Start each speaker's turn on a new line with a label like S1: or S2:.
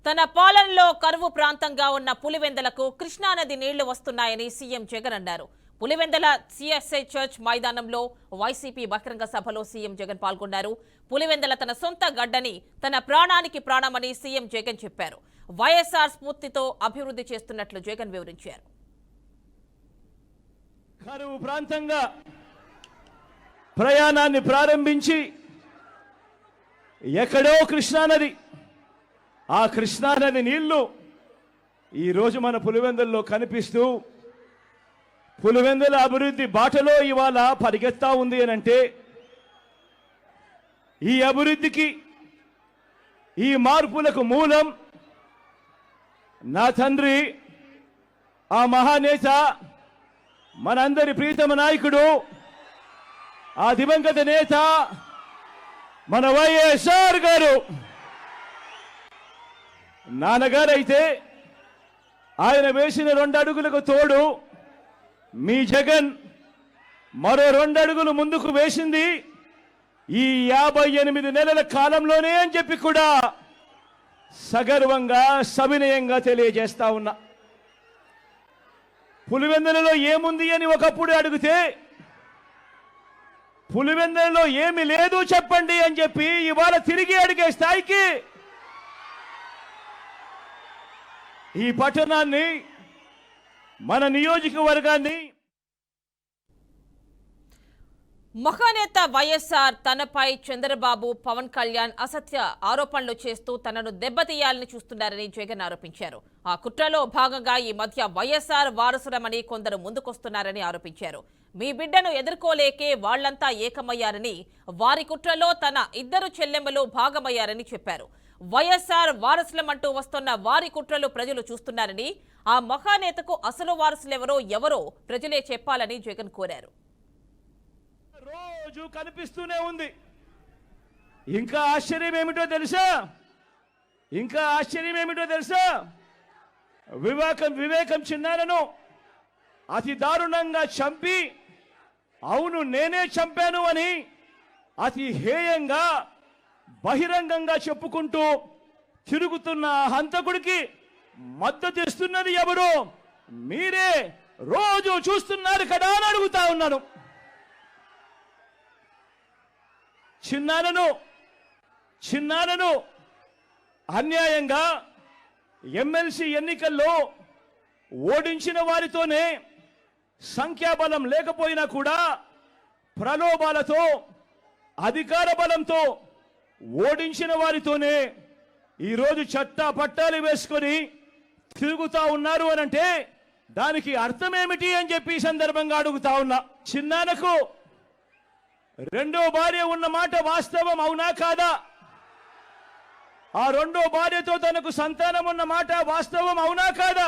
S1: తన పాలనలో కరువు ప్రాంతంగా ఉన్న పులివెందలకు కృష్ణానది నీళ్లు వస్తున్నాయని సీఎం జగన్ అన్నారు. పులివెందల సిఎస్ఐ చర్చ్ మైదానంలో వైసీపీ బహిరంగ సభలో సీఎం జగన్ పాల్గొన్నారు. పులివెందల తన సొంత గడ్డని, తన ప్రాణానికి ప్రాణమని సీఎం జగన్ చెప్పారు. వైఎస్ఆర్ స్ఫూర్తితో అభివృద్ధి చేస్తున్నట్లు జగన్ వివరించారు.
S2: కరువు ప్రాంతంగా ప్రయాణాన్ని ప్రారంభించి ఎక్కడో కృష్ణానది, ఆ కృష్ణానది నీళ్లు ఈరోజు మన పులివెందుల్లో కనిపిస్తూ పులివెందుల అభివృద్ధి బాటలో ఇవాళ పరిగెత్తా ఉంది అనంటే, ఈ అభివృద్ధికి, ఈ మార్పులకు మూలం నా తండ్రి, ఆ మహానేత, మనందరి ప్రీతమ నాయకుడు, ఆ దివంగత నేత మన వైఎస్ఆర్ గారు. నాన్నగారైతే ఆయన వేసిన 2 అడుగులకు తోడు మీ జగన్ మరో 2 అడుగులు ముందుకు వేసింది ఈ 58 నెలల కాలంలోనే అని చెప్పి కూడా సగర్వంగా, సవినయంగా తెలియజేస్తా ఉన్నా. పులివెందులలో ఏముంది అని ఒకప్పుడు అడిగితే, పులివెందులలో ఏమి లేదు చెప్పండి అని చెప్పి ఇవాళ తిరిగి అడిగే స్థాయికి ఈ పట్టణాన్ని, మన నియోజకవర్గాన్ని.
S1: మహానేత వైఎస్ఆర్ తనపై చంద్రబాబు, పవన్ కళ్యాణ్ అసత్య ఆరోపణలు చేస్తూ తనను దెబ్బతీయాలని చూస్తున్నారని జగన్ ఆరోపించారు. ఆ కుట్రలో భాగంగా ఈ మధ్య వైఎస్ఆర్ వారసుడమని కొందరు ముందుకొస్తున్నారని ఆరోపించారు. మీ బిడ్డను ఎదుర్కోలేకే వాళ్లంతా ఏకమయ్యారని, వారి కుట్రలో తన 2 చెల్లెమ్మలు భాగమయ్యారని చెప్పారు. వైఎస్ఆర్ వారసులమంటూ వస్తున్న వారి కుట్రలు ప్రజలు చూస్తున్నారని, ఆ మహానేతకు అసలు వారసులెవరో ఎవరో ప్రజలే చెప్పాలని జగన్ కోరారు.
S2: రోజు కనిపిస్తూనే ఉంది. ఇంకా ఆశ్చర్యం ఏమిటో తెలుసా, వివేకం చిన్నారను అతి దారుణంగా చంపి, అవును నేనే చంపాను అని అతి హేయంగా బహిరంగంగా చెప్పుకుంటూ తిరుగుతున్న హంతకుడికి మద్దతు ఇస్తున్నది ఎవరు? మీరే రోజు చూస్తున్నారు కదా అని అడుగుతా ఉన్నాను. చిన్నారను అన్యాయంగా ఎమ్మెల్సీ ఎన్నికల్లో ఓడించిన వారితోనే, సంఖ్యాబలం లేకపోయినా కూడా ప్రలోభాలతో, అధికార బలంతో ఓడించిన వారితోనే ఈరోజు పట్టాలు వేసుకొని తిరుగుతా ఉన్నారు అనంటే దానికి అర్థమేమిటి అని చెప్పి ఈ సందర్భంగా అడుగుతా ఉన్నా. చిన్నానకు 2వ భార్య ఉన్న మాట వాస్తవం అవునా కాదా? ఆ 2వ భార్యతో తనకు సంతానం ఉన్న మాట వాస్తవం అవునా కాదా?